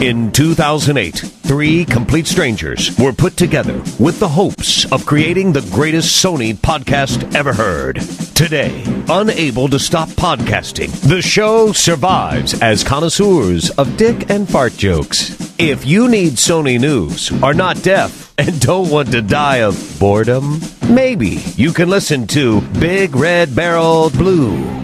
In 2008, three complete strangers were put together with the hopes of creating the greatest Sony podcast ever heard. Today, unable to stop podcasting, the show survives as connoisseurs of dick and fart jokes. If you need Sony news, are not deaf, and don't want to die of boredom, maybe you can listen to BigRedBarel Blue.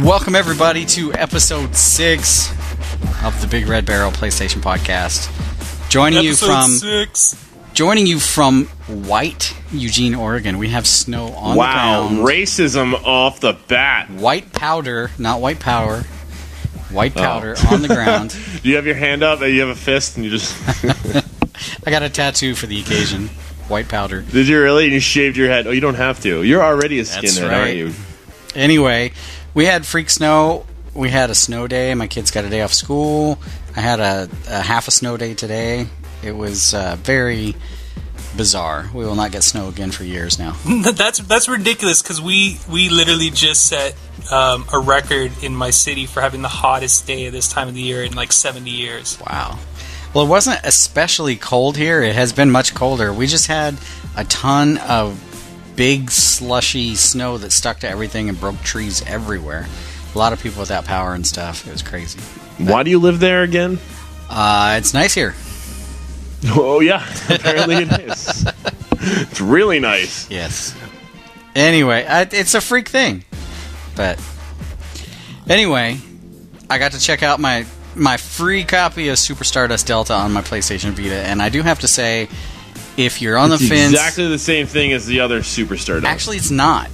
Welcome everybody to episode 6 of the Big Red Barrel PlayStation Podcast. Joining you from White, Eugene, Oregon. We have snow on the ground. Wow, racism off the bat. White powder, not white power. White powder on the ground. Do you have your hand up? You have a fist and you just... I got a tattoo for the occasion. White powder. Did you really? And you shaved your head? Oh, you don't have to. You're already a skinhead, aren't you? Anyway, we had freak snow. We had a snow day. My kids got a day off school. I had a half a snow day today. It was very bizarre. We will not get snow again for years now. That's ridiculous because we literally just set a record in my city for having the hottest day of this time of the year in like 70 years. Wow. Well, it wasn't especially cold here. It has been much colder. We just had a ton of big slushy snow that stuck to everything and broke trees everywhere. A lot of people without power and stuff. It was crazy. Why do you live there again? It's nice here. Oh, yeah. Apparently it is. It's really nice. Yes. Anyway, it's a freak thing. But anyway, I got to check out my free copy of Super Stardust Delta on my PlayStation Vita, and I do have to say, if you're on the fence... exactly the same thing as the other Super Stardust. Actually, it's not.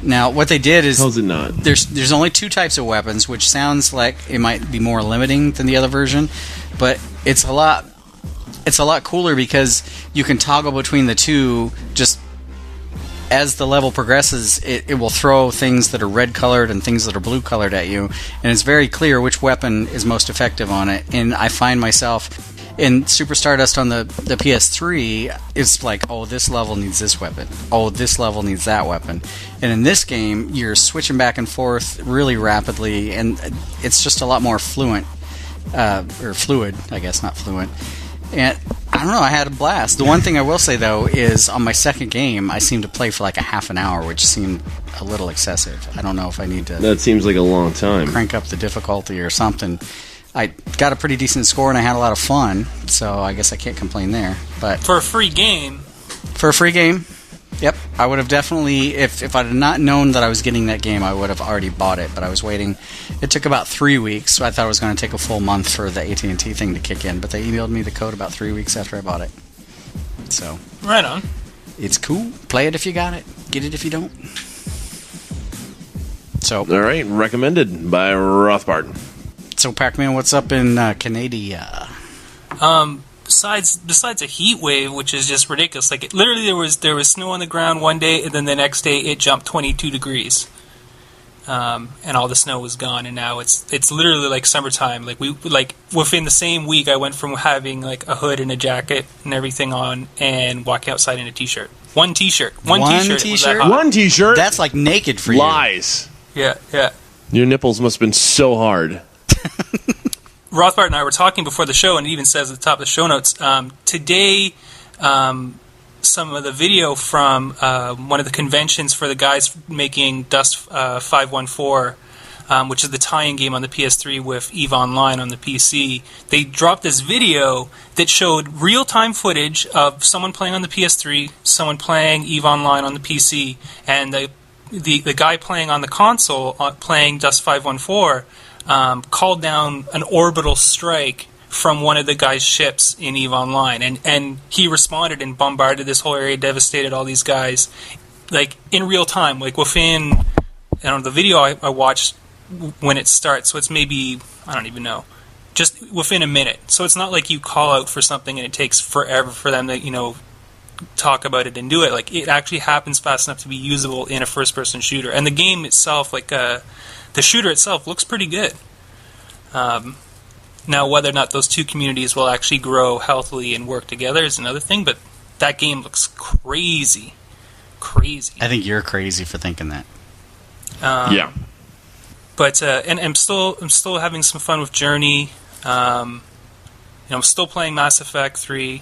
Now, what they did is... How's it not? There's only 2 types of weapons, which sounds like it might be more limiting than the other version, but it's a lot cooler because you can toggle between the two. Just as the level progresses, it will throw things that are red colored and things that are blue colored at you, and it's very clear which weapon is most effective on it. And I find myself in Super Stardust on the PS3, it's like, oh, this level needs this weapon. Oh, this level needs that weapon. And in this game, you're switching back and forth really rapidly, and it's just a lot more fluid, I guess, not fluent. And I don't know, I had a blast. The one thing I will say, though, is on my second game, I seemed to play for like a half an hour, which seemed a little excessive. I don't know if I need to... That seems like a long time. ...crank up the difficulty or something. I got a pretty decent score, and I had a lot of fun, so I guess I can't complain there. But for a free game... For a free game, yep. I would have definitely... If I had not known that I was getting that game, I would have already bought it, but I was waiting. It took about 3 weeks, so I thought it was going to take a full month for the AT&T thing to kick in, but they emailed me the code about 3 weeks after I bought it. So... Right on. It's cool. Play it if you got it. Get it if you don't. So... All right, recommended by Rothbart. So, Pac-Man, what's up in Canada? Besides a heat wave, which is just ridiculous. Like, literally, there was snow on the ground one day, and then the next day it jumped 22 degrees, and all the snow was gone. And now it's literally like summertime. Like within the same week, I went from having like a hood and a jacket and everything on, and walking outside in a t-shirt. One t-shirt. One t-shirt. One t-shirt. That's like naked for you. Lies. Yeah. Your nipples must have been so hard. Rothbart and I were talking before the show, and it even says at the top of the show notes, today some of the video from one of the conventions for the guys making Dust 514, which is the tie-in game on the PS3 with EVE Online on the PC, they dropped this video that showed real-time footage of someone playing on the PS3, someone playing EVE Online on the PC, and the guy playing on the console, playing Dust 514, called down an orbital strike from one of the guy's ships in EVE Online, and he responded and bombarded this whole area, devastated all these guys, like in real time, like within, the video I watched when it starts, so it's maybe, I don't even know, just within a minute. So it's not like you call out for something and it takes forever for them to, talk about it and do it. Like, it actually happens fast enough to be usable in a first-person shooter, and the game itself, like, the shooter itself looks pretty good. Now, whether or not those two communities will actually grow healthily and work together is another thing, but that game looks crazy. Crazy. I think you're crazy for thinking that. Yeah. But and I'm still having some fun with Journey. I'm still playing Mass Effect 3.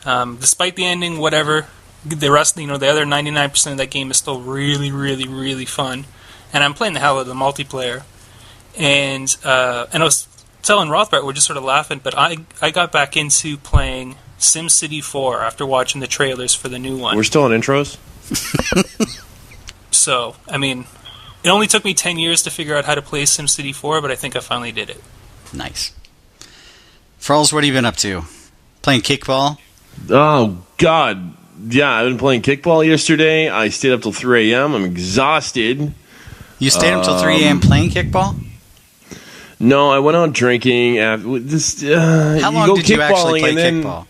Despite the ending, whatever, the rest, the other 99% of that game is still really, really, really fun. And I'm playing the hell out of the multiplayer. And I was telling Rothbart, we're just sort of laughing, but I got back into playing SimCity 4 after watching the trailers for the new one. We're still on intros? So, I mean, it only took me 10 years to figure out how to play SimCity 4, but I think I finally did it. Nice. Frawlz, what have you been up to? Playing kickball? Oh, God. Yeah, I've been playing kickball yesterday. I stayed up till 3 a.m. I'm exhausted. You stayed up till 3 a.m. playing kickball? No, I went out drinking. How long did you actually play kickball?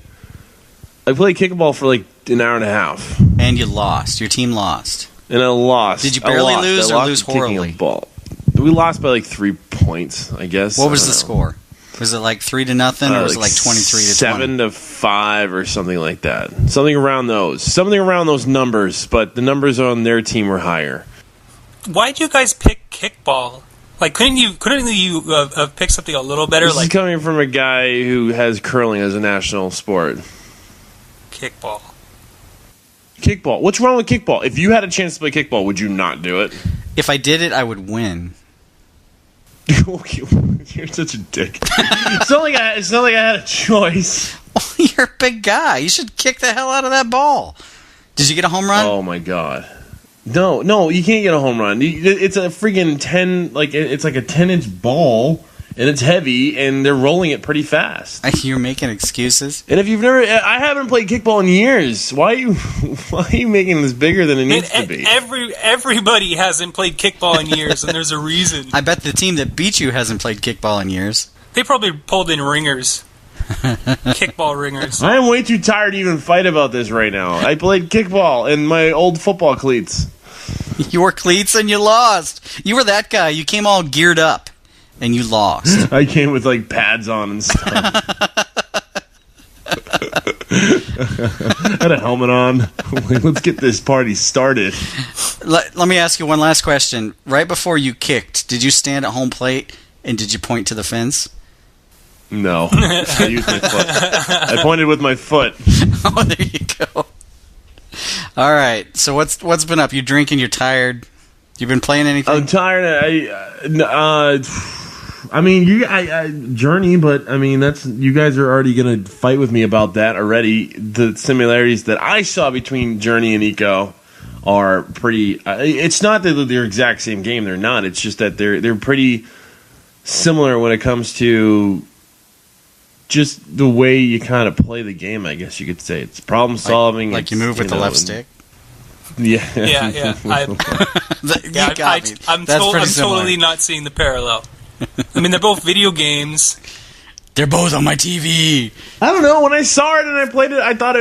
I played kickball for like an hour and a half. And you lost. Your team lost. And I lost. Did you barely lose or lose horribly? Ball. We lost by like 3 points, I guess. What was the score? Was it like 3-0 or was it like 23-20? 7-5 or something like that. Something around those numbers, but the numbers on their team were higher. Why did you guys pick kickball? Like, couldn't you have picked something a little better? This is coming from a guy who has curling as a national sport. Kickball. Kickball. What's wrong with kickball? If you had a chance to play kickball, would you not do it? If I did it, I would win. You're such a dick. It's not like I had a choice. You're a big guy. You should kick the hell out of that ball. Did you get a home run? Oh my god. No, you can't get a home run. It's a freaking 10, it's like a 10-inch ball, and it's heavy, and they're rolling it pretty fast. You're making excuses. And if you've I haven't played kickball in years. Why are you making this bigger than it needs to be? Everybody hasn't played kickball in years, and there's a reason. I bet the team that beat you hasn't played kickball in years. They probably pulled in ringers. Kickball ringers. I am way too tired to even fight about this right now. I played kickball in my old football cleats. You wore cleats and you lost. You were that guy. You came all geared up and you lost. I came with like pads on and stuff. I had a helmet on. Let's get this party started. Let me ask you one last question. Right before you kicked, did you stand at home plate and did you point to the fence? No. I used my foot. I pointed with my foot. Oh, there you go. All right. So what's been up? You're drinking. You're tired. You been playing anything? I'm tired. Journey, but I mean that's you guys are already gonna fight with me about that already. The similarities that I saw between Journey and Eco are pretty. It's not that they're the exact same game. They're not. It's just that they're pretty similar when it comes to just the way you kind of play the game, I guess you could say. It's problem solving. Like you move with the left stick? Yeah. Yeah. I'm totally not seeing the parallel. I mean, they're both video games. They're both on my TV. I don't know. When I saw it and I played it, I thought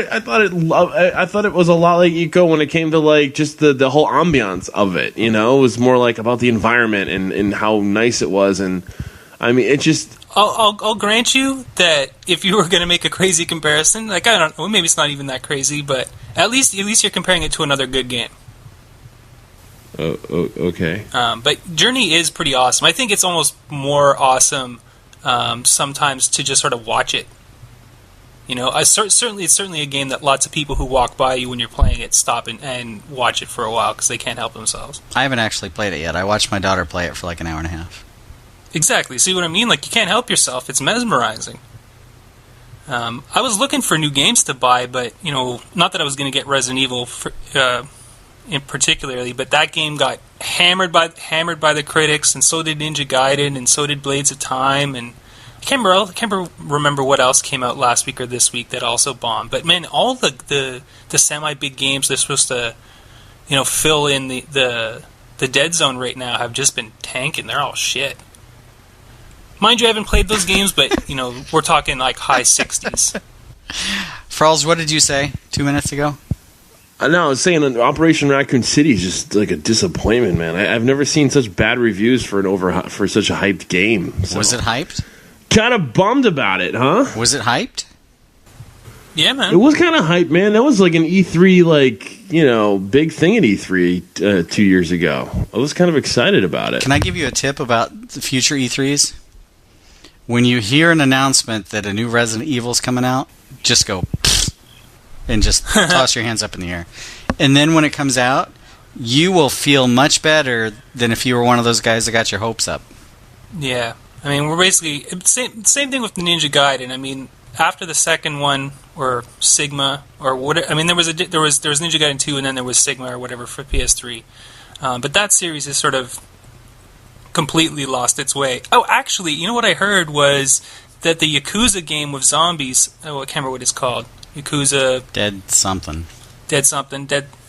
it was a lot like Eco when it came to like just the whole ambiance of it. You know, it was more like about the environment and how nice it was. And I mean, it just. I'll grant you that if you were going to make a crazy comparison, like I don't know, maybe it's not even that crazy, but at least you're comparing it to another good game. Okay. But Journey is pretty awesome. I think it's almost more awesome sometimes to just sort of watch it. You know, it's certainly a game that lots of people who walk by you when you're playing it stop and watch it for a while because they can't help themselves. I haven't actually played it yet. I watched my daughter play it for like an hour and a half. Exactly. See what I mean? Like, you can't help yourself. It's mesmerizing. I was looking for new games to buy, but, you know, not that I was going to get Resident Evil in particularly, but that game got hammered by the critics, and so did Ninja Gaiden, and so did Blades of Time, and I can't remember what else came out last week or this week that also bombed. But, man, all the semi-big games they're supposed to, you know, fill in the dead zone right now have just been tanking. They're all shit. Mind you, I haven't played those games, but, you know, we're talking like high 60s. Frawlz, what did you say 2 minutes ago? No, I was saying Operation Raccoon City is just like a disappointment, man. I've never seen such bad reviews for such a hyped game. So. Was it hyped? kind of bummed about it, huh? Was it hyped? Yeah, man. It was kind of hype, man. That was like an E3, big thing at E3 2 years ago. I was kind of excited about it. Can I give you a tip about the future E3s? When you hear an announcement that a new Resident Evil's coming out, just go and just toss your hands up in the air. And then when it comes out, you will feel much better than if you were one of those guys that got your hopes up. Yeah. I mean, we're basically... Same thing with the Ninja Gaiden. I mean, after the second one, or Sigma, or whatever... I mean, there was Ninja Gaiden 2, and then there was Sigma, or whatever, for PS3. But that series is sort of completely lost its way. Oh, actually, you know what I heard was that the Yakuza game with zombies... Oh, I can't remember what it's called. Yakuza... Dead something.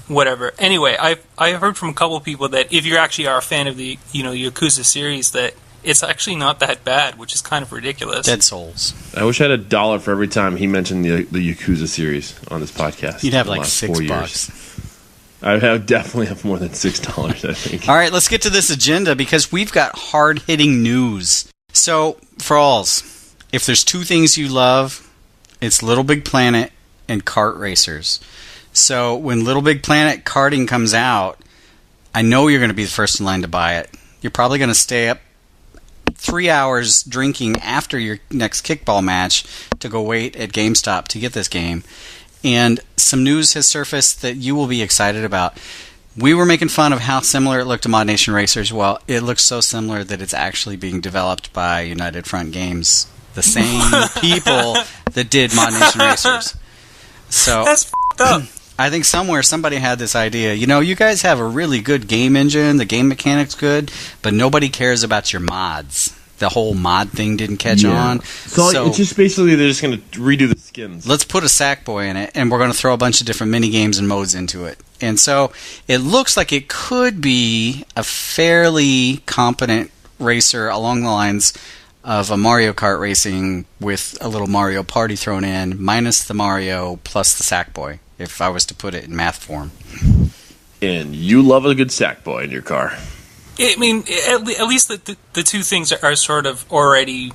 Whatever. Anyway, I heard from a couple of people that if you actually are a fan of the Yakuza series, that it's actually not that bad, which is kind of ridiculous. Dead Souls. I wish I had $1 for every time he mentioned the Yakuza series on this podcast. You'd have like $6. I definitely have more than $6, I think. All right, let's get to this agenda because we've got hard-hitting news. So, Frawlz, if there's two things you love, it's LittleBigPlanet and kart racers. So when LittleBigPlanet Karting comes out, I know you're going to be the first in line to buy it. You're probably going to stay up 3 hours drinking after your next kickball match to go wait at GameStop to get this game. And some news has surfaced that you will be excited about. We were making fun of how similar it looked to Mod Nation Racers. Well, it looks so similar that it's actually being developed by United Front Games, the same people that did Mod Nation Racers. So that's f***ed up. I think somewhere somebody had this idea. You guys have a really good game engine. The game mechanic's good, but nobody cares about your mods. The whole mod thing didn't catch on. So it's just basically they're just going to redo the skins. Let's put a Sackboy in it, and we're going to throw a bunch of different mini games and modes into it. And so it looks like it could be a fairly competent racer along the lines of a Mario Kart racing with a little Mario Party thrown in, minus the Mario plus the Sackboy, if I was to put it in math form. And you love a good Sackboy in your car. I mean, at least the two things are sort of already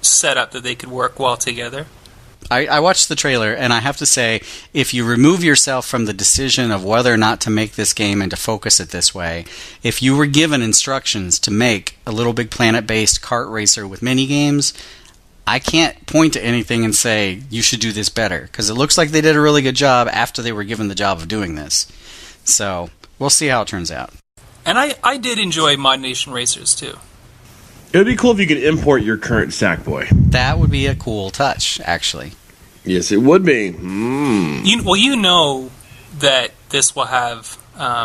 set up that they could work well together. I watched the trailer, and I have to say, if you remove yourself from the decision of whether or not to make this game and to focus it this way, if you were given instructions to make a LittleBigPlanet-based kart racer with mini-games, I can't point to anything and say, you should do this better, because it looks like they did a really good job after they were given the job of doing this. So, we'll see how it turns out. And I did enjoy Mod Nation Racers, too. It would be cool if you could import your current Sackboy. That would be a cool touch, actually. Yes, it would be. You know that this will have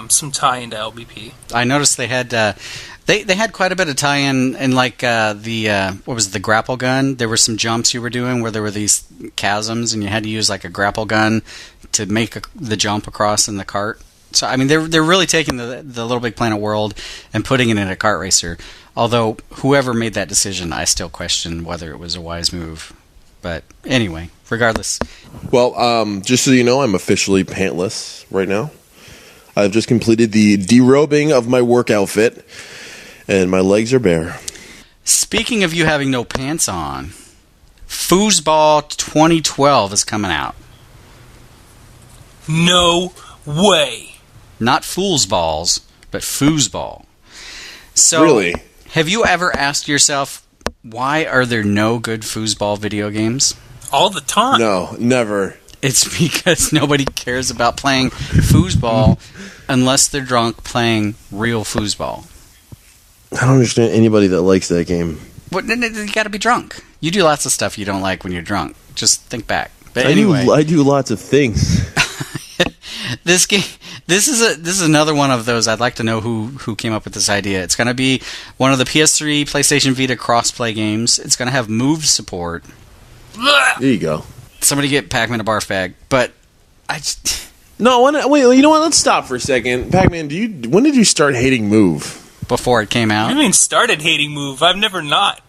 some tie-in to LBP. I noticed they had they had quite a bit of tie-in in the grapple gun. There were some jumps you were doing where there were these chasms, and you had to use like a grapple gun to make the jump across in the cart. So I mean, they're really taking the LittleBigPlanet world and putting it in a kart racer. Although whoever made that decision, I still question whether it was a wise move. But anyway, regardless. Well, just so you know, I'm officially pantless right now. I've just completed the derobing of my work outfit, and my legs are bare. Speaking of you having no pants on, Foosball 2012 is coming out. No way. Not foosballs, but foosball. So, really? Have you ever asked yourself, why are there no good foosball video games? All the time. No, never. It's because nobody cares about playing foosball unless they're drunk playing real foosball. I don't understand anybody that likes that game. But you got to be drunk. You do lots of stuff you don't like when you're drunk. Just think back. But anyway, I do lots of things. This game, this is another one of those. I'd like to know who came up with this idea. It's going to be one of the PS3, PlayStation Vita cross-play games. It's going to have move support. There you go. Somebody get Pac-Man a barf bag. But No, wait. You know what? Let's stop for a second. Pac-Man, when did you start hating Move? Before it came out. I mean, started hating Move. I've never not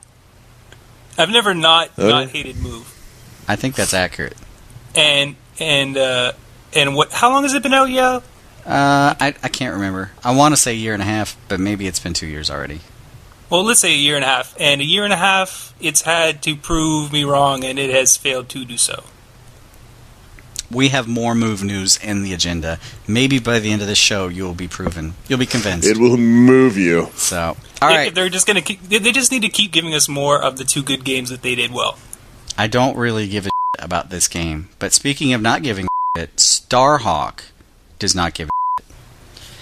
hated Move. I think that's accurate. And what? How long has it been out, yo? I can't remember. I want to say 1.5 years, but maybe it's been 2 years already. well, let's say a year and a half. And a year and a half, it's had to prove me wrong, and it has failed to do so. We have more move news in the agenda. Maybe by the end of this show, you'll be proven. You'll be convinced. It will move you. So, all right. They're just going to they just need to keep giving us more of the two good games that they did well. I don't really give a shit about this game. But speaking of not giving a shit, Starhawk does not give a shit.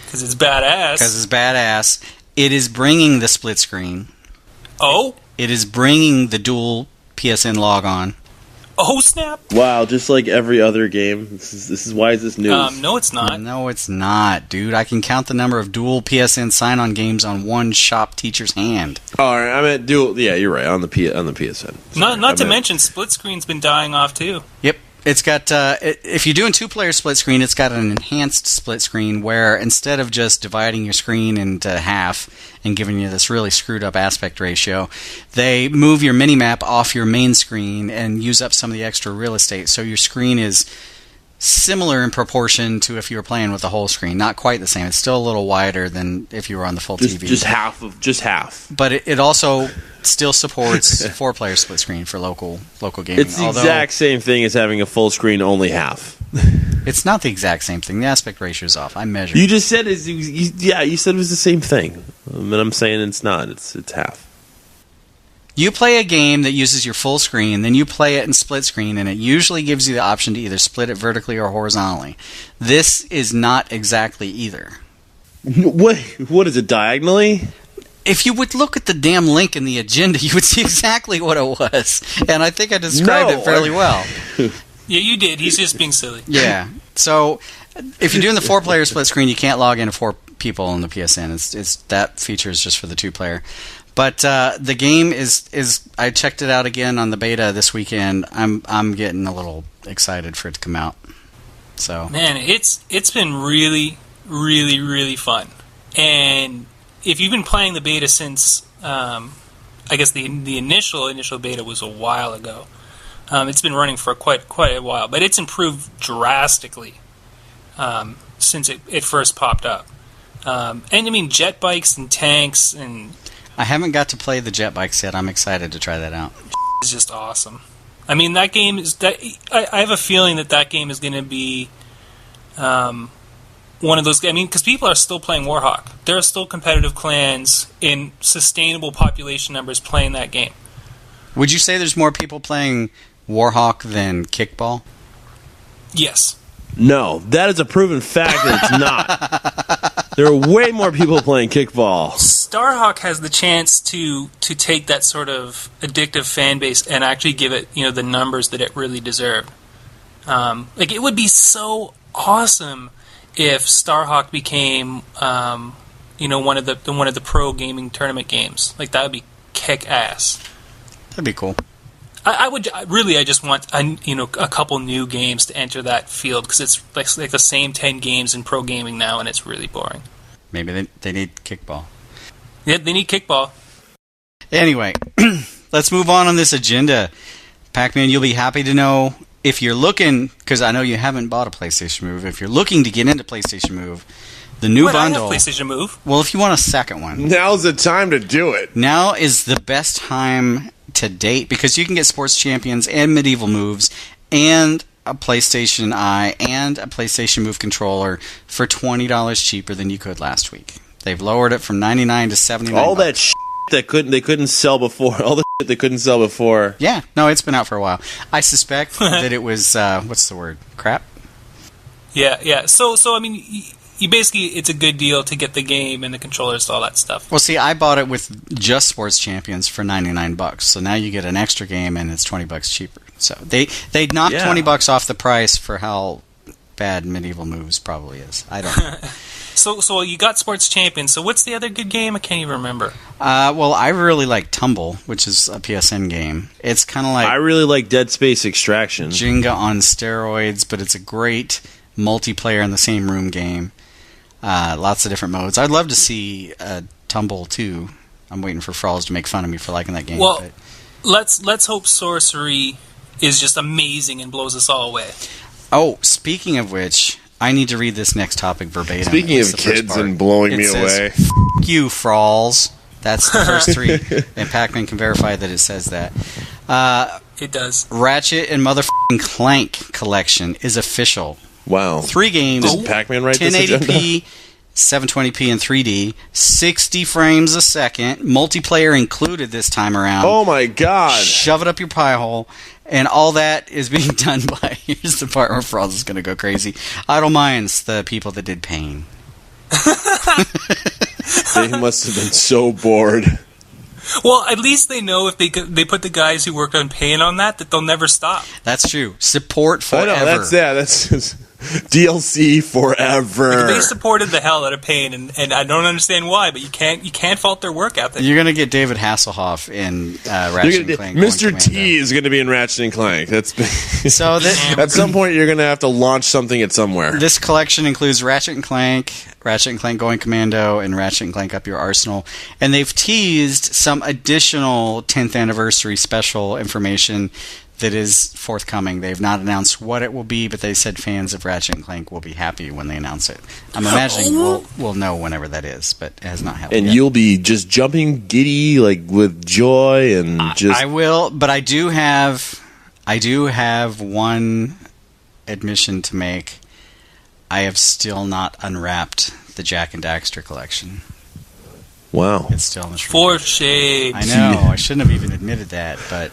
Because it's badass. Because it's badass. It is bringing the split screen. Oh? It is bringing the dual PSN log-on. Oh, snap. Wow, just like every other game. This is why is this news? No, it's not. No, it's not, dude. I can count the number of dual PSN sign-on games on one shop teacher's hand. All right, I meant dual. Yeah, you're right on the PSN. Sorry, Not to mention, split screen's been dying off too. Yep. It's got, if you're doing two-player split screen, it's got an enhanced split screen where instead of just dividing your screen into half and giving you this really screwed-up aspect ratio, they move your mini-map off your main screen and use up some of the extra real estate. So your screen is similar in proportion to if you were playing with the whole screen. Not quite the same. It's still a little wider than if you were on the full TV. Just half. But it also still supports four-player split screen for local gaming. It's the exact same thing as having a full screen, only half. It's not the exact same thing. The aspect ratio is off. I measured. You just said you said it was the same thing. And I'm saying it's not. It's half. You play a game that uses your full screen, then you play it in split screen, and it usually gives you the option to either split it vertically or horizontally. This is not exactly either. What is it, diagonally? If you would look at the damn link in the agenda, you would see exactly what it was. And I think I described it fairly well. Yeah, you did. He's just being silly. Yeah. So, if you're doing the four-player split screen, you can't log into four people on the PSN. It's that feature is just for the two-player. But the game is I checked it out again on the beta this weekend. I'm getting a little excited for it to come out. So man, it's been really, really, really fun. And if you've been playing the beta since I guess the initial beta was a while ago. It's been running for quite a while, but it's improved drastically since it first popped up. And I mean jet bikes and tanks and I haven't got to play the jet bikes yet. I'm excited to try that out. It's just awesome. I mean, that game is that. I have a feeling that game is going to be one of those. I mean, because people are still playing Warhawk. There are still competitive clans in sustainable population numbers playing that game. Would you say there's more people playing Warhawk than Kickball? Yes. No, that is a proven fact that it's not. There are way more people playing kickball. Starhawk has the chance to take that sort of addictive fan base and actually give it, the numbers that it really deserved. It would be so awesome if Starhawk became, one of the pro gaming tournament games. Like that would be kick ass. That'd be cool. I just want a couple new games to enter that field because it's like the same 10 games in pro gaming now, and it's really boring. Maybe they need Kickball. Yeah, they need Kickball. Anyway, let's move on this agenda. Pac-Man, you'll be happy to know if you're looking, because I know you haven't bought a PlayStation Move. If you're looking to get into PlayStation Move, the new bundle. I have PlayStation Move. Well, if you want a second one, now's the time to do it. Now is the best time to date because you can get Sports Champions and Medieval Moves and a PlayStation Eye and a PlayStation Move controller for $20 cheaper than you could last week. They've lowered it from $99 to $79. All that shit that they couldn't sell before. All the shit they couldn't sell before. Yeah, no, it's been out for a while. I suspect that it was what's the word? Crap. Yeah. So I mean, you basically it's a good deal to get the game and the controllers, all that stuff. Well, see, I bought it with just Sports Champions for $99. So now you get an extra game and it's $20 cheaper. So they knocked $20 off the price for how bad Medieval Moves probably is. I don't know. So you got Sports Champions. So what's the other good game? I can't even remember. Well, I really like Tumble, which is a PSN game. It's kind of like I really like Dead Space Extraction. Jenga on steroids, but it's a great multiplayer in the same room game. Lots of different modes. I'd love to see Tumble 2. I'm waiting for Frawlz to make fun of me for liking that game. Well, but let's hope Sorcery is just amazing and blows us all away. Oh, speaking of which, I need to read this next topic verbatim. Speaking of kids and blowing me away. F*** you, Frawlz. That's the first 3, and Pac-Man can verify that it says that. It does. Ratchet and motherfucking Clank collection is official. Wow. 3 games. Did Pac-Man write this agenda? 1080p, 720p in 3D, 60 frames a second, multiplayer included this time around. Oh my god. Shove it up your pie hole. And all that is being done by, here's the part where Frawlz is going to go crazy, Idle Minds, the people that did Pain. They must have been so bored. Well, at least they know if they put the guys who worked on Pain on that they'll never stop. That's true. Support forever. I know, that's just DLC forever. They supported the hell out of Pain, and I don't understand why, but you can't fault their work ethic. You're going to get David Hasselhoff in Ratchet and Clank. Mr. T is going to be in Ratchet and Clank. So at some point you're going to have to launch something at somewhere. This collection includes Ratchet and Clank Going Commando, and Ratchet and Clank Up Your Arsenal. And they've teased some additional 10th anniversary special information that is forthcoming. They've not announced what it will be, but they said fans of Ratchet and Clank will be happy when they announce it. I'm imagining we'll know whenever that is, but it has not happened and yet. You'll be just jumping giddy like with joy and just... I will, but I do have one admission to make. I have still not unwrapped the Jak and Daxter collection. Wow. It's still in the shrink. For shame. I know. I shouldn't have even admitted that, but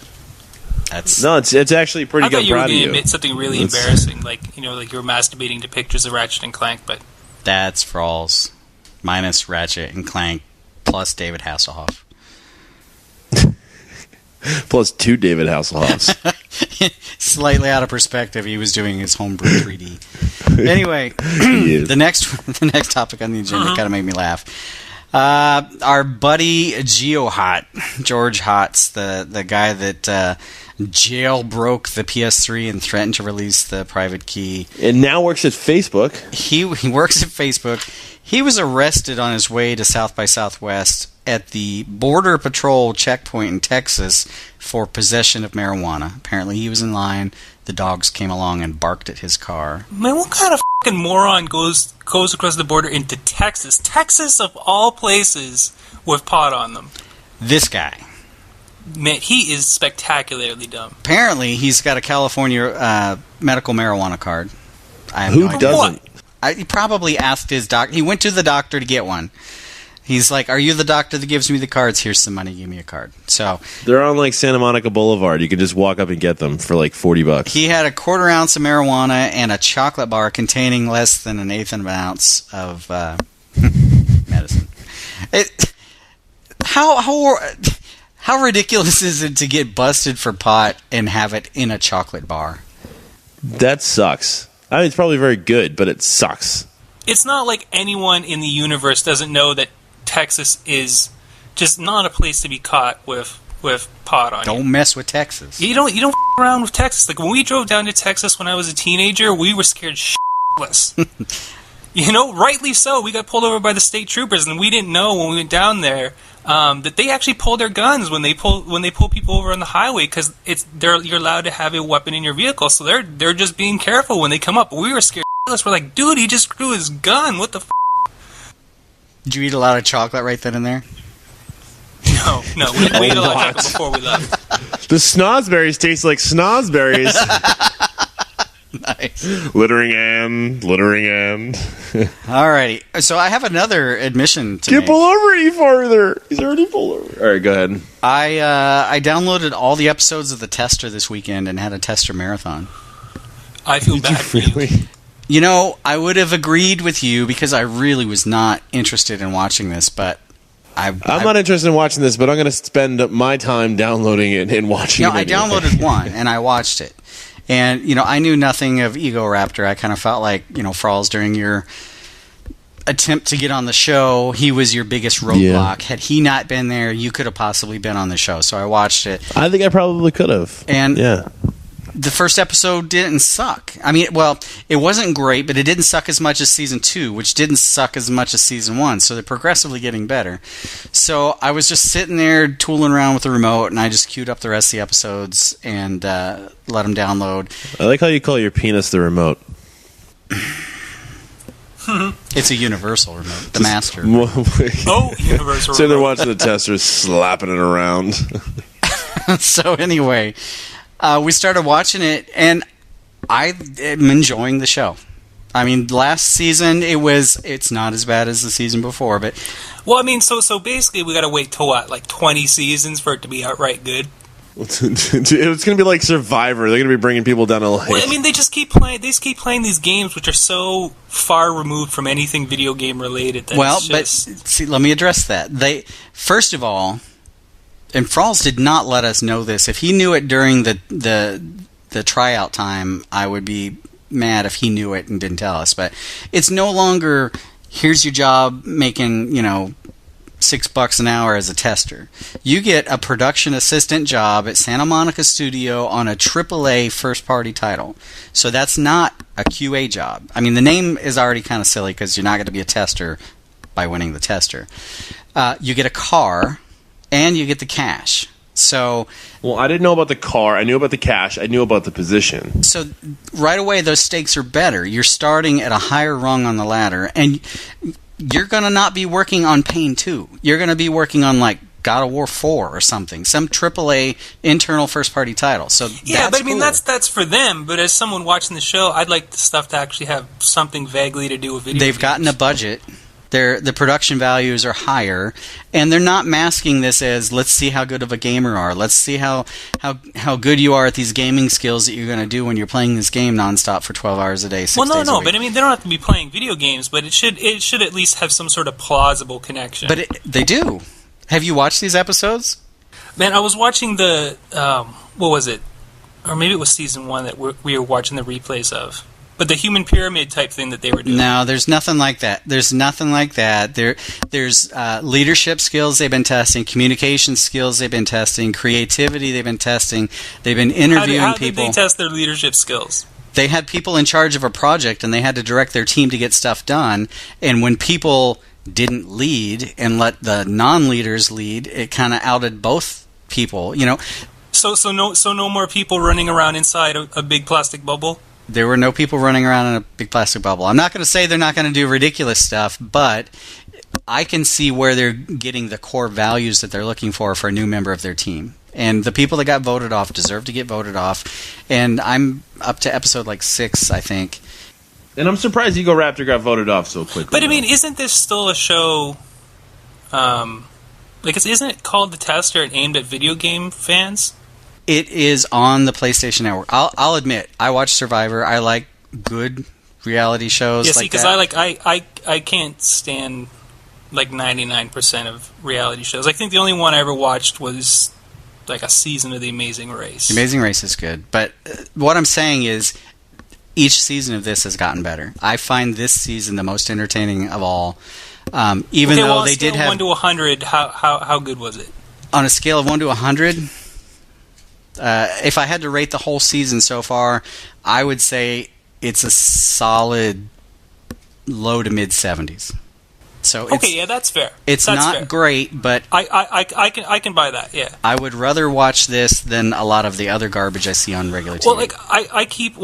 that's... No, it's actually pretty I good. thought you were going to admit something really embarrassing, like you were masturbating to pictures of Ratchet and Clank, but... That's Frawlz. Minus Ratchet and Clank, plus David Hasselhoff. Plus 2 David Hasselhoffs. Slightly out of perspective, he was doing his homebrew 3D. Anyway, the next topic on the agenda kind of made me laugh. Our buddy GeoHot, George Hotz, the guy that jailbroke the PS3 and threatened to release the private key. And now works at Facebook. He works at Facebook. He was arrested on his way to South by Southwest at the Border Patrol checkpoint in Texas for possession of marijuana. Apparently he was in line. The dogs came along and barked at his car. Man, what kind of fucking moron goes across the border into Texas? Texas, of all places, with pot on them. This guy. Man, he is spectacularly dumb. Apparently he's got a California medical marijuana card. I have Who no idea. doesn't? He probably asked his doctor. He went to the doctor to get one. He's like, "Are you the doctor that gives me the cards? Here's some money. Give me a card." So They're on like Santa Monica Boulevard. You can just walk up and get them for like $40. he had a quarter ounce of marijuana and a chocolate bar containing less than an eighth of an ounce of medicine. How ridiculous is it to get busted for pot and have it in a chocolate bar? That sucks. I mean, it's probably very good, but it sucks. It's not like anyone in the universe doesn't know that Texas is just not a place to be caught with pot on you. Don't mess with Texas. You don't f around with Texas. Like when we drove down to Texas when I was a teenager, we were scared shitless. Rightly so. We got pulled over by the state troopers, and we didn't know when we went down there that they actually pull their guns when they pull people over on the highway because you're allowed to have a weapon in your vehicle. So they're just being careful when they come up. But we were scared shitless. We're like, dude, he just drew his gun. What the? Did you eat a lot of chocolate right then and there? No. We ate a lot of chocolate before we left. The snozberries taste like snozberries. Nice. Littering end. Alrighty. So I have another admission to Can't make. pull over any farther. He's already pulled over. All right, go ahead. I downloaded all the episodes of The Tester this weekend and had a Tester marathon. I feel bad for you. I would have agreed with you because I really was not interested in watching this, but I'm not interested in watching this, but I'm going to spend my time downloading it and watching it. I downloaded one and I watched it. And, I knew nothing of Ego Raptor. I kind of felt like, Frawlz, during your attempt to get on the show, he was your biggest roadblock. Yeah. Had he not been there, you could have possibly been on the show. So I watched it. I think I probably could have. And the first episode didn't suck. I mean, it wasn't great, but it didn't suck as much as Season 2, which didn't suck as much as Season 1. So they're progressively getting better. So I was just sitting there tooling around with the remote, and I just queued up the rest of the episodes and let them download. I like how you call your penis the remote. It's a universal remote, the master. Universal So they're remote. watching the testers slapping it around. So anyway, we started watching it, and I am enjoying the show. I mean, last season it's not as bad as the season before, but Well, I mean, so basically we got to wait till what, like 20 seasons for it to be outright good. It's going to be like Survivor. They're going to be bringing people down a lake. Well, I mean, they keep playing these games which are so far removed from anything video game related. That well, it's but just... see, let me address that. They first of all, and Frawlz did not let us know this. If he knew it during the tryout time, I would be mad if he knew it and didn't tell us. But it's no longer, here's your job making, $6 an hour as a tester. You get a production assistant job at Santa Monica Studio on a AAA first-party title. So that's not a QA job. I mean, the name is already kind of silly because you're not going to be a tester by winning the tester. You get a car, and you get the cash. So, Well, I didn't know about the car. I knew about the cash. I knew about the position. so right away, those stakes are better. You're starting at a higher rung on the ladder, and you're going to not be working on Pain 2. You're going to be working on, like, God of War 4 or something, some AAA internal first-party title. So Yeah, but I mean, cool. that's for them. But as someone watching the show, I'd like the stuff to actually have something vaguely to do with video They've games. gotten a budget. The production values are higher, and they're not masking this as, let's see how good of a gamer you are. Let's see how good you are at these gaming skills that you're going to do when you're playing this game nonstop for 12 hours a day, 6 days a week. But I mean, they don't have to be playing video games, but it should at least have some sort of plausible connection. But they do. Have you watched these episodes? Man, I was watching the what was it? Or maybe it was season 1 that we were watching the replays of. But the human pyramid type thing that they were doing. No, there's nothing like that. There's nothing like that. There's leadership skills they've been testing, communication skills they've been testing, creativity they've been testing. They've been interviewing how people. did they test their leadership skills? They had people in charge of a project, and they had to direct their team to get stuff done. And when people didn't lead and let the non-leaders lead, it kind of outed both people. So no more people running around inside a big plastic bubble. There were no people running around in a big plastic bubble. I'm not going to say they're not going to do ridiculous stuff, but I can see where they're getting the core values that they're looking for a new member of their team. And the people that got voted off deserve to get voted off. And I'm up to episode 6, I think. And I'm surprised Ego Raptor got voted off so quickly. But I mean, isn't this still a show? Isn't it called The Tester and aimed at video game fans? It is on the PlayStation Network. I'll admit, I watch Survivor. I like good reality shows. Yeah, see, like because that. I can't stand 99% of reality shows. I think the only one I ever watched was like a season of The Amazing Race. The Amazing Race is good, but what I'm saying is, each season of this has gotten better. I find this season the most entertaining of all. Even though they did have 1 to 100, how good was it? On a scale of 1 to 100. If I had to rate the whole season so far, I would say it's a solid low to mid 70s. So yeah, that's fair. It's that's not fair. great, but I can buy that. Yeah. I would rather watch this than a lot of the other garbage I see on regular TV. Well, I keep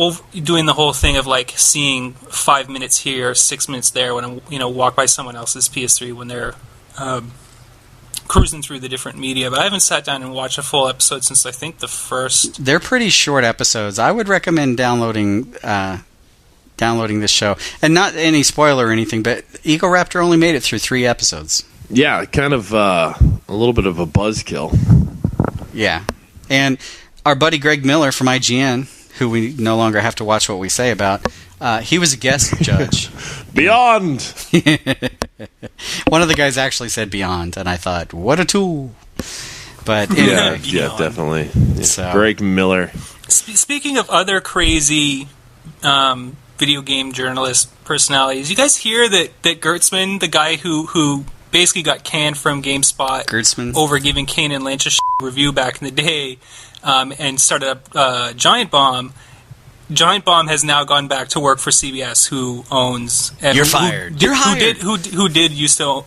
doing the whole thing of seeing 5 minutes here, 6 minutes there when I walk by someone else's PS3 when they're cruising through the different media, but I haven't sat down and watched a full episode since I think the first. They're pretty short episodes. I would recommend downloading this show. And not any spoiler or anything, but Ego Raptor only made it through 3 episodes. Yeah, kind of a little bit of a buzzkill. Yeah. And our buddy Greg Miller from IGN, who we no longer have to watch what we say about, he was a guest judge. Beyond! One of the guys actually said Beyond, and I thought, what a tool. But anyway. Yeah, definitely. Yeah. So. Greg Miller. Speaking of other crazy video game journalist personalities, you guys hear that Gertzman, the guy who basically got canned from GameSpot Gertzman? over giving Kane and Lynch a review back in the day, and started up Giant Bomb. Giant Bomb has now gone back to work for CBS, who owns. You're fired. You're hired. Who still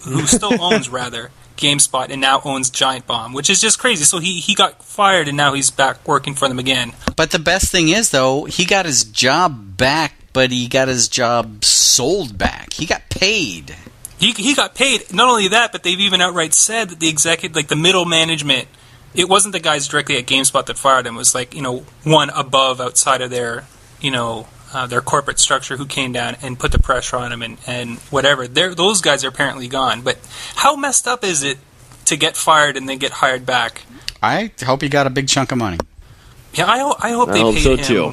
owns rather GameSpot and now owns Giant Bomb, which is just crazy. So he got fired and now he's back working for them again. But the best thing is, though, he got his job back but he got his job sold back. He got paid. He got paid. Not only that, but they've even outright said that the executive, like the middle management, it wasn't the guys directly at GameSpot that fired him. It was like, one above outside of their, their corporate structure who came down and put the pressure on him and whatever. Those guys are apparently gone. But how messed up is it to get fired and then get hired back? I hope he got a big chunk of money. Yeah, I hope they paid so him too.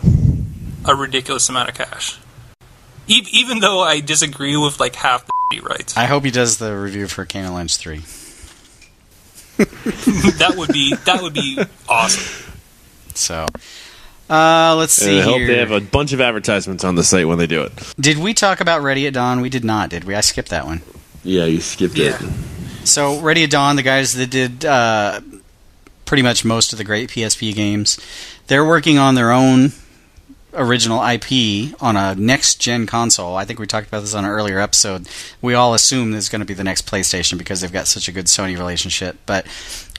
A ridiculous amount of cash. Even though I disagree with like half the rights. I hope he does the review for Kane and Lynch 3. that would be awesome. So, let's see I hope here. they have a bunch of advertisements on the site when they do it. Did we talk about Ready at Dawn? We did not, did we? I skipped that one. Yeah, you skipped it. So, Ready at Dawn, the guys that did pretty much most of the great PSP games, they're working on their own original IP on a next-gen console. I think we talked about this on an earlier episode. We all assume this is going to be the next PlayStation because they've got such a good Sony relationship. But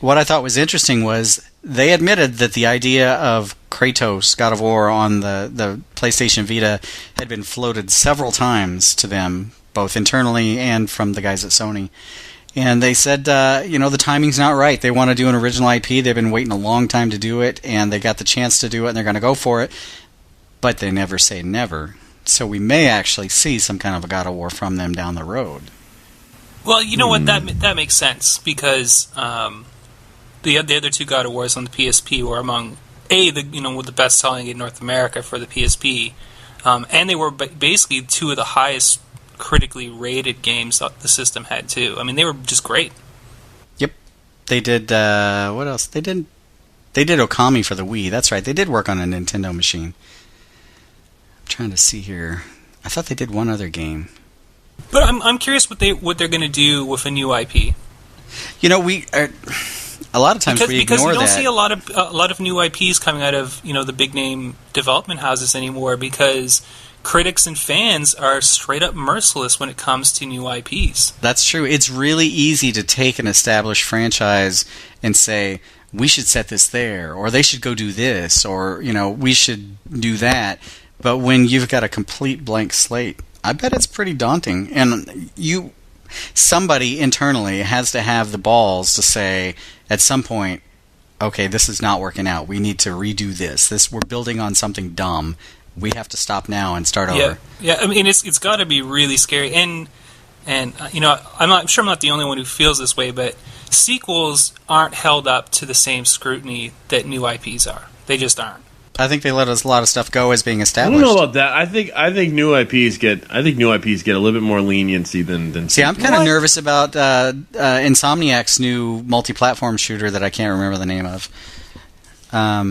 what I thought was interesting was they admitted that the idea of Kratos, God of War, on the PlayStation Vita had been floated several times to them, both internally and from the guys at Sony. And they said, the timing's not right. They want to do an original IP. They've been waiting a long time to do it, and they got the chance to do it, and they're going to go for it. But they never say never. So we may actually see some kind of a God of War from them down the road. Well, you know what? That makes sense because the other two God of Wars on the PSP were among the best selling in North America for the PSP, and they were basically two of the highest critically rated games that the system had too. I mean, they were just great. Yep, they did. What else? They did Okami for the Wii. That's right. They did work on a Nintendo machine. I'm trying to see here. I thought they did one other game. But I'm curious what they're going to do with a new IP. We a lot of times we ignore that. Because you don't see a lot of new IPs coming out of the big name development houses anymore because critics and fans are straight up merciless when it comes to new IPs. That's true. It's really easy to take an established franchise and say, we should set this there, or they should go do this, or we should do that. But when you've got a complete blank slate, I bet it's pretty daunting. And somebody internally has to have the balls to say, at some point, okay, this is not working out. We need to redo this. We're building on something dumb. We have to stop now and start over. Yeah. I mean, it's got to be really scary. And I'm sure I'm not the only one who feels this way, but sequels aren't held up to the same scrutiny that new IPs are. They just aren't. I think they let a lot of stuff go as being established. I don't know about that. I think new IPs get a little bit more leniency than. See, I'm kind of nervous about Insomniac's new multi-platform shooter that I can't remember the name of. Let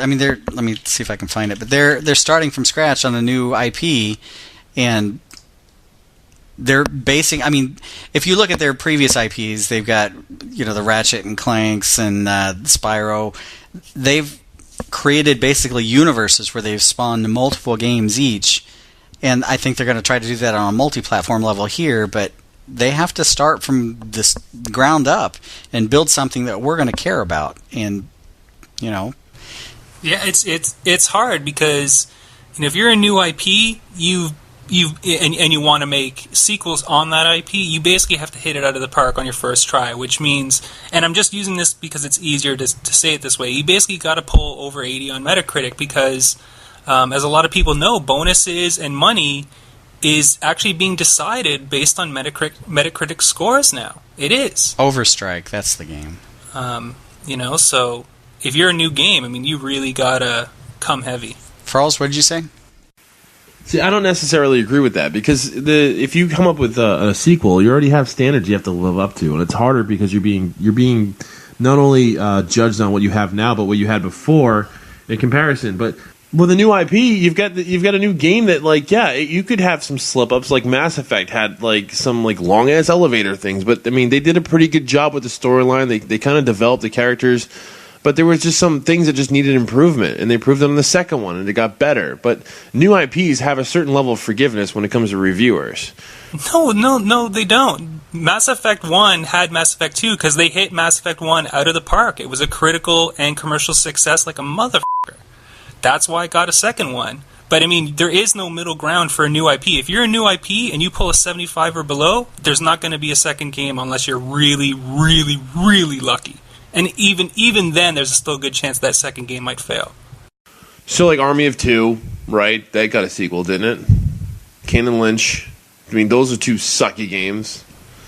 me see if I can find it. But they're starting from scratch on a new IP, and they're basing. I mean, if you look at their previous IPs, they've got the Ratchet and Clanks and Spyro. They've created basically universes where they've spawned multiple games each, and I think they're going to try to do that on a multi-platform level here, but they have to start from this ground up and build something that we're going to care about. And yeah, it's hard because if you're a new IP, you want to make sequels on that IP, you basically have to hit it out of the park on your first try, which means, and I'm just using this because it's easier to say it this way, you basically got to pull over 80 on Metacritic because, as a lot of people know, bonuses and money is actually being decided based on Metacritic scores now. It is. Overstrike, that's the game. So if you're a new game, I mean, you really got to come heavy. Frawlz, what did you say? See, I don't necessarily agree with that because if you come up with a sequel, you already have standards you have to live up to, and it's harder because you're being not only judged on what you have now, but what you had before in comparison. But with a new IP, you've got a new game that you could have some slip ups. Like Mass Effect had some long ass elevator things, but I mean they did a pretty good job with the storyline. They kind of developed the characters. But there was just some things that just needed improvement, and they improved them in the second one, and it got better. But new IPs have a certain level of forgiveness when it comes to reviewers. No, they don't. Mass Effect 1 had Mass Effect 2 because they hit Mass Effect 1 out of the park. It was a critical and commercial success like a motherfucker. That's why it got a second one. But I mean, there is no middle ground for a new IP. If you're a new IP and you pull a 75 or below, there's not going to be a second game unless you're really, really, really lucky. And even then, there's still a good chance that second game might fail. So, like Army of Two, right? That got a sequel, didn't it? Kane and Lynch. I mean, those are two sucky games.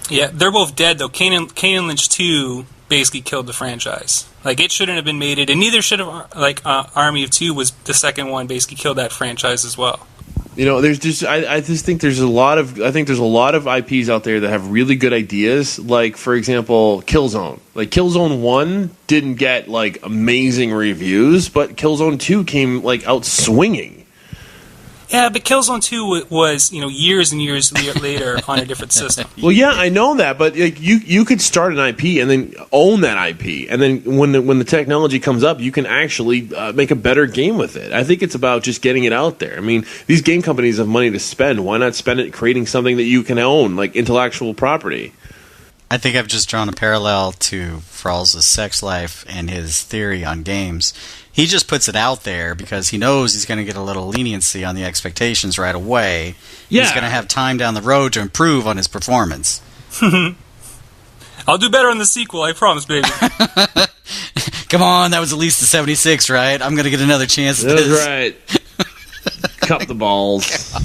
Yeah, they're both dead, though. Kane and Lynch 2 basically killed the franchise. Like, it shouldn't have been made it, and neither should have, Army of Two was the second one, basically killed that franchise as well. You know, there's just I just think there's a lot of IPs out there that have really good ideas. Like, for example, Killzone. Like, Killzone 1 didn't get like amazing reviews, but Killzone 2 came like out swinging. Yeah, but Killzone 2 was, years and years later on a different system. Well, yeah, I know that, but like you could start an IP and then own that IP, and then when the technology comes up, you can actually make a better game with it. I think it's about just getting it out there. I mean, these game companies have money to spend. Why not spend it creating something that you can own, like intellectual property? I think I've just drawn a parallel to Frawlz' sex life and his theory on games. He just puts it out there because he knows he's going to get a little leniency on the expectations right away. Yeah. He's going to have time down the road to improve on his performance. I'll do better on the sequel, I promise, baby. Come on, that was at least a 76, right? I'm going to get another chance at this. That's right. Cup the balls. God.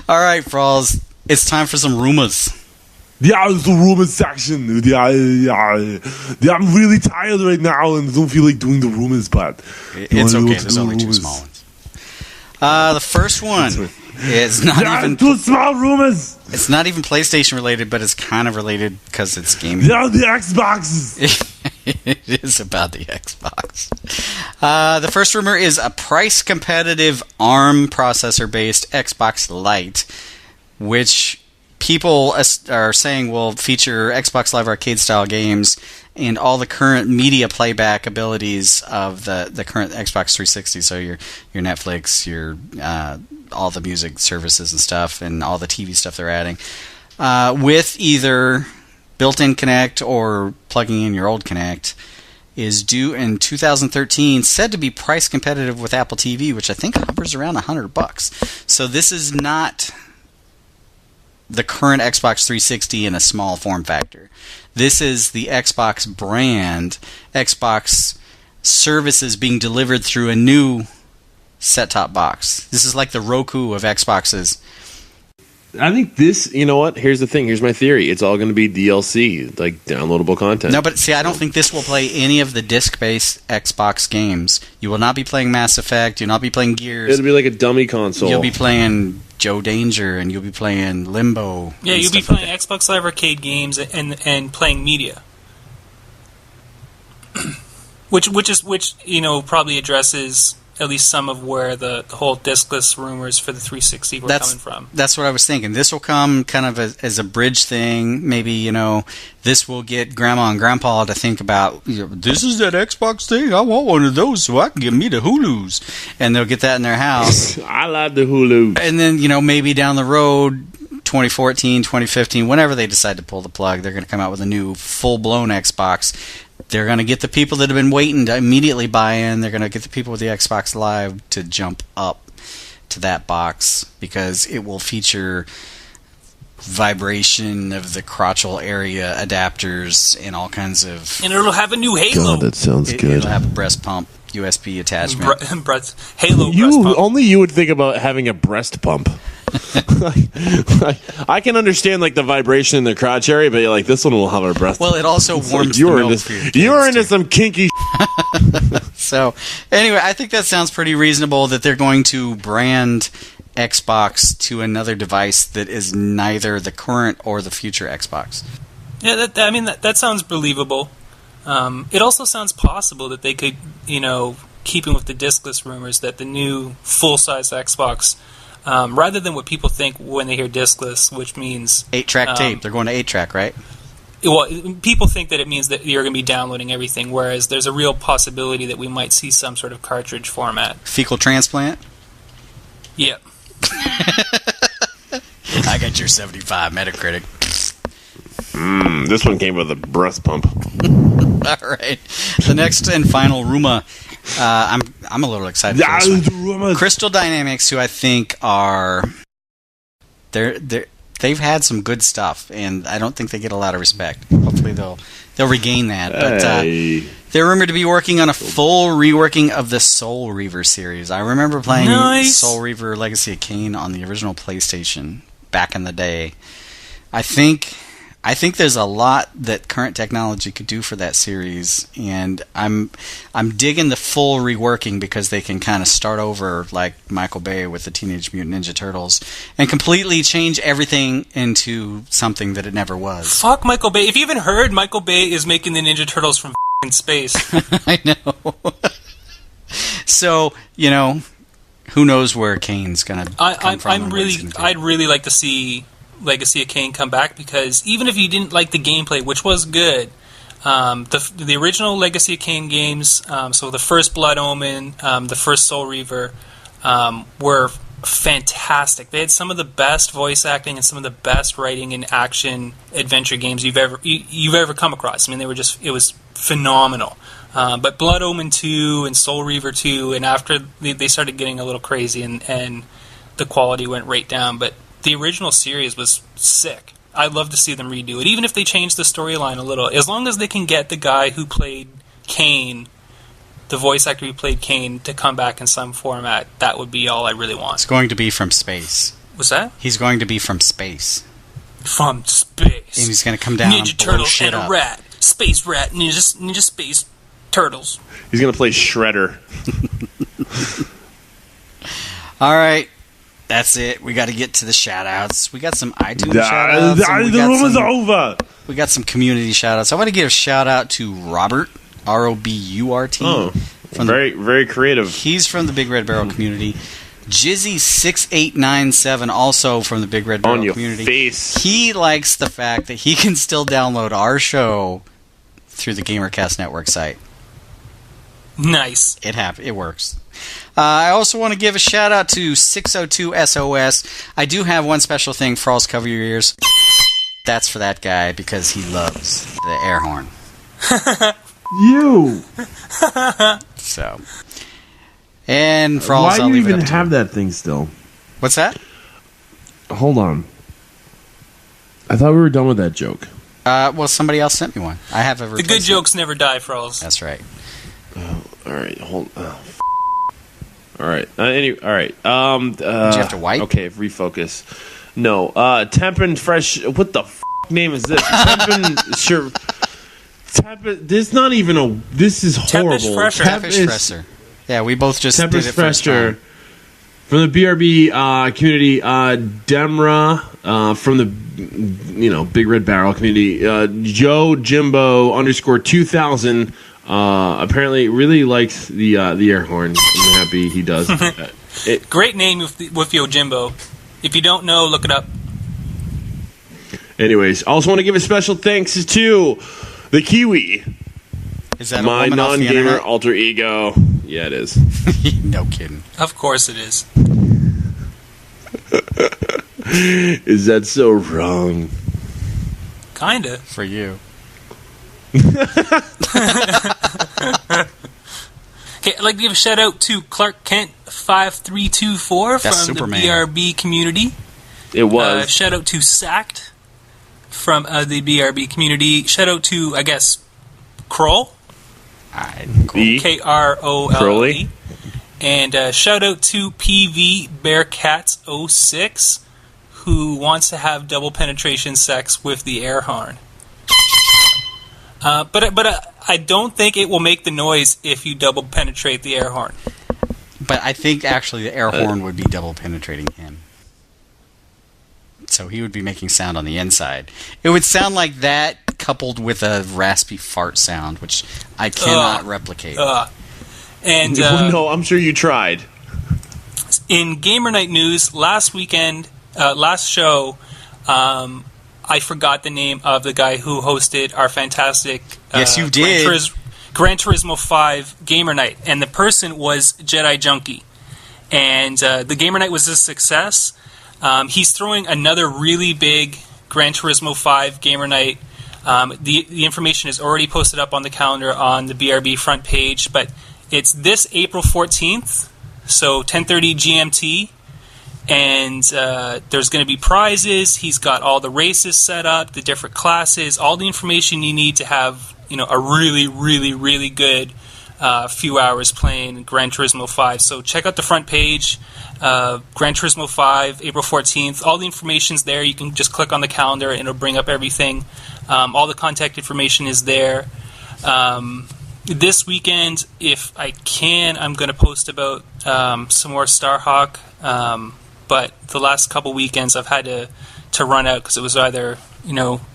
All right, Frawlz, it's time for some rumors. Yeah, it's the rumor section. Yeah, I'm really tired right now and don't feel like doing the rumors, but... It's okay, there's only two small ones. The first one is not even... two small rumors! It's not even PlayStation related, but it's kind of related because it's gaming. Yeah, the Xboxes! It is about the Xbox. The first rumor is a price-competitive ARM processor-based Xbox Lite, which... people are saying will feature Xbox Live Arcade-style games and all the current media playback abilities of the current Xbox 360. So your Netflix, your all the music services and stuff, and all the TV stuff they're adding, with either built-in Kinect or plugging in your old Kinect, is due in 2013, said to be price competitive with Apple TV, which I think hovers around $100. So this is not the current Xbox 360 in a small form factor. This is the Xbox brand, Xbox services being delivered through a new set-top box. This is like the Roku of Xboxes. I think this, you know what? Here's the thing. Here's my theory. It's all going to be DLC, like downloadable content. No, but see, I don't think this will play any of the disc-based Xbox games. You will not be playing Mass Effect. You'll not be playing Gears. It'll be like a dummy console. You'll be playing Joe Danger, and you'll be playing Limbo. Yeah, you'll be playing Xbox Live Arcade games and playing media. which probably addresses at least some of where the whole discless rumors for the 360 were coming from. That's what I was thinking. This will come kind of as a bridge thing. Maybe, this will get Grandma and Grandpa to think about, this is that Xbox thing. I want one of those so I can get me the Hulus. And they'll get that in their house. I like the Hulu. And then, maybe down the road, 2014, 2015, whenever they decide to pull the plug, they're going to come out with a new full-blown Xbox. They're going to get the people that have been waiting to immediately buy in. They're going to get the people with the Xbox Live to jump up to that box because it will feature vibration of the crotchal area adapters and all kinds of... And it'll have a new Halo. God, that sounds good. It'll have a breast pump, USB attachment. Halo breast pump. Only you would think about having a breast pump. I can understand like the vibration in the crotch area, but like this one will have a breast. Well, it also warms you the were milk into, for your kids, you were into too. some kinky. So, anyway, I think that sounds pretty reasonable that they're going to brand Xbox to another device that is neither the current or the future Xbox. Yeah, that sounds believable. It also sounds possible that they could, keeping with the discless rumors, that the new full-size Xbox, rather than what people think when they hear discless, which means 8-track tape. They're going to 8-track, right? Well, people think that it means that you're going to be downloading everything, whereas there's a real possibility that we might see some sort of cartridge format. Fecal transplant? Yeah. I got your 75 Metacritic. This one came with a breast pump. All right. The next and final rumor. I'm I'm a little excited for this one. Crystal Dynamics, who I think are they've had some good stuff, and I don't think they get a lot of respect. Hopefully they'll regain that. But they're rumored to be working on a full reworking of the Soul Reaver series. I remember playing Soul Reaver Legacy of Kain on the original PlayStation back in the day. I think there's a lot that current technology could do for that series, and I'm digging the full reworking because they can kind of start over like Michael Bay with the Teenage Mutant Ninja Turtles and completely change everything into something that it never was. Fuck Michael Bay. If you haven't heard, Michael Bay is making the Ninja Turtles from f***ing space. I know. So, who knows where Kane's going to come from. I'd really like to see Legacy of Kain come back, because even if you didn't like the gameplay, which was good, the original Legacy of Kain games, so the first Blood Omen, the first Soul Reaver, were fantastic. They had some of the best voice acting and some of the best writing in action adventure games you've ever come across. I mean, it was phenomenal. But Blood Omen 2 and Soul Reaver 2, and after they started getting a little crazy and the quality went right down, but the original series was sick. I'd love to see them redo it, even if they change the storyline a little. As long as they can get the guy who played Kain, the voice actor who played Kain, to come back in some format, that would be all I really want. It's going to be from space. What's that? He's going to be from space. From space. And he's going to come down Ninja and blow Turtle shit and a up. rat. Space rat. Ninja space turtles. He's going to play Shredder. All right. That's it. We got to get to the shout-outs. We got some iTunes shout-outs. Over. We got some community shout-outs. I want to give a shout-out to Robert, R-O-B-U-R-T. Oh, very creative. He's from the Big Red Barrel community. Jizzy6897, also from the Big Red Barrel On your community. face. He likes the fact that he can still download our show through the GamerCast Network site. Nice. It works. I also want to give a shout out to 602 SOS. I do have one special thing. Frawlz, cover your ears. That's for that guy because he loves the air horn. You. So, and Frawlz, Why do I'll you leave it even up to have you. that thing still? What's that? Hold on. I thought we were done with that joke. Well, somebody else sent me one. I have a The good replacement. jokes never die, Frawlz. That's right. All right, hold. All right. Anyway, all right. Did you have to wipe? Okay, refocus. No. Temp and fresh. What the name is this? Temp and sure. This is not even a. This is horrible. Tempish Fresher. Tempish Fresher. Yeah, we both just did Tempish it first Fresher time. from the BRB community. Demra from the Big Red Barrel community. Joe Jimbo _2000. Apparently really likes the air horn. I'm happy he does. Great name with Yojimbo. If you don't know, look it up. Anyways, I also want to give a special thanks to the Kiwi, Is that my a woman off the non-gamer internet? alter ego. Yeah, it is. No kidding. Of course it is. Is that so wrong? Kinda. For you. Okay, I'd like to give a shout out to Clark Kent 5324 That's from Superman. the BRB community. It was. Shout out to Sacked from the BRB community. Shout out to, I guess, Kroll. E? Krole. Crowley. And shout out to PV Bearcats 06, who wants to have double penetration sex with the air horn. But I don't think it will make the noise if you double penetrate the air horn. But I think actually the air horn would be double penetrating him. So he would be making sound on the inside. It would sound like that coupled with a raspy fart sound, which I cannot replicate. And no, I'm sure you tried. in Gamer Night news, last show, I forgot the name of the guy who hosted our fantastic Yes, you did. Gran Turismo 5 Gamer Night, and the person was Jedi Junkie. And the Gamer Night was a success. He's throwing another really big Gran Turismo 5 Gamer Night. The information is already posted up on the calendar on the BRB front page, but It's this April 14th, so 10:30 GMT. And there's going to be prizes. He's got all the races set up, the different classes, all the information you need to have, a really, really, really good few hours playing Gran Turismo 5. So check out the front page, Gran Turismo 5, April 14th. All the information's there. You can just click on the calendar and it'll bring up everything. All the contact information is there. This weekend, if I can, I'm going to post about some more Starhawk. But the last couple weekends I've had to run out because it was either,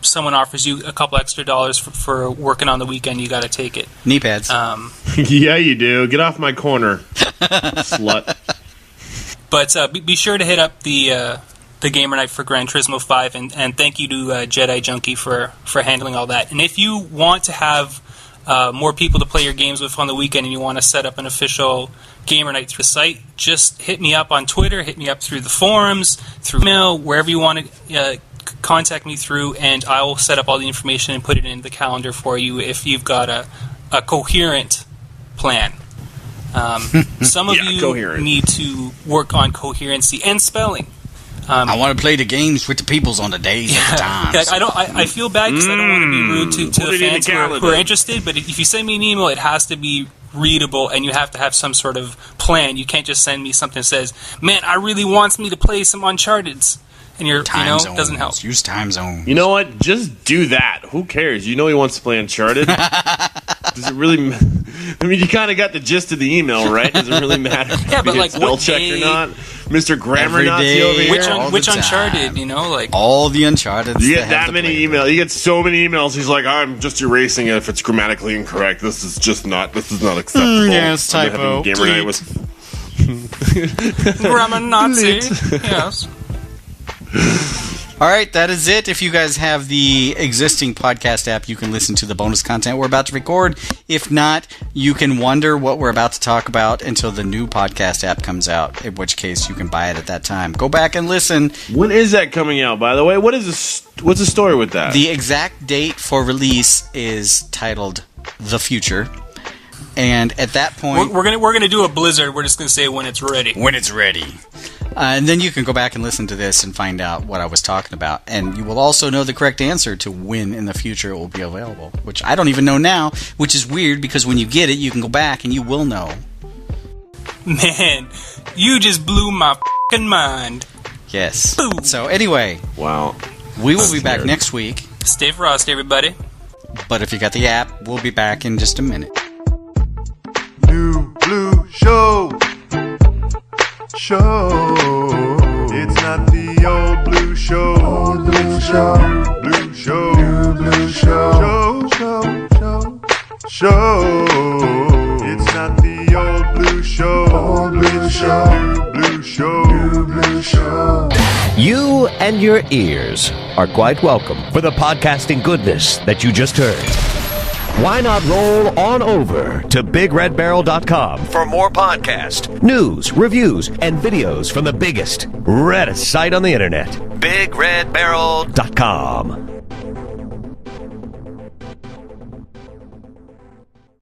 someone offers you a couple extra dollars for working on the weekend, you got to take it. Knee pads. Yeah, you do. Get off my corner, slut. But be sure to hit up the Gamer Night for Gran Turismo 5, and thank you to Jedi Junkie for handling all that. And if you want to have more people to play your games with on the weekend and you want to set up an official Gamer Night through the site, just hit me up on Twitter, hit me up through the forums, through email, wherever you want to contact me through, and I will set up all the information and put it in the calendar for you if you've got a coherent plan. Some of you coherent. need to work on coherency and spelling. I want to play the games with the peoples on the days and the times. I feel bad because I don't want to be rude to the fans who are interested, but if you send me an email, it has to be readable, and you have to have some sort of plan. You can't just send me something that says, man, I really wants me to play some Uncharted's. And it doesn't help. Use time zones. You know what? Just do that. Who cares? He wants to play Uncharted. Does it really... I mean, you kind of got the gist of the email, right? Does it really matter if but it's spell checked or not? Mr. Grammar Nazi over here? Which Uncharted, all the Uncharted. You get that many emails. You get so many emails. He's like, I'm just erasing it if it's grammatically incorrect. This is not acceptable. Yes, typo. Gamer Night with... Grammar Nazi. Yes. All right, that is it. If you guys have the existing podcast app, you can listen to the bonus content we're about to record. If not, you can wonder what we're about to talk about until the new podcast app comes out, in which case you can buy it at that time. Go back and listen. When is that coming out, by the way? What's the story with that? The exact date for release is titled The Future. And at that point... We're gonna do a blizzard. We're just going to say when it's ready. When it's ready. And then you can go back and listen to this and find out what I was talking about. And you will also know the correct answer to when in the future it will be available, which I don't even know now, which is weird because when you get it, you can go back and you will know. Man, you just blew my f***ing mind. Yes. Boom. So anyway, wow, we will be back next week. Stay frost, everybody. But if you got the app, we'll be back in just a minute. New Blue Show. It's not the old blue show. Old blue show. Blue show. New blue show. Show. It's not the old blue show. Old blue show. Blue show. New blue show. You and your ears are quite welcome for the podcasting goodness that you just heard. Why not roll on over to BigRedBarel.com for more podcasts, news, reviews, and videos from the biggest, reddest site on the internet, BigRedBarel.com.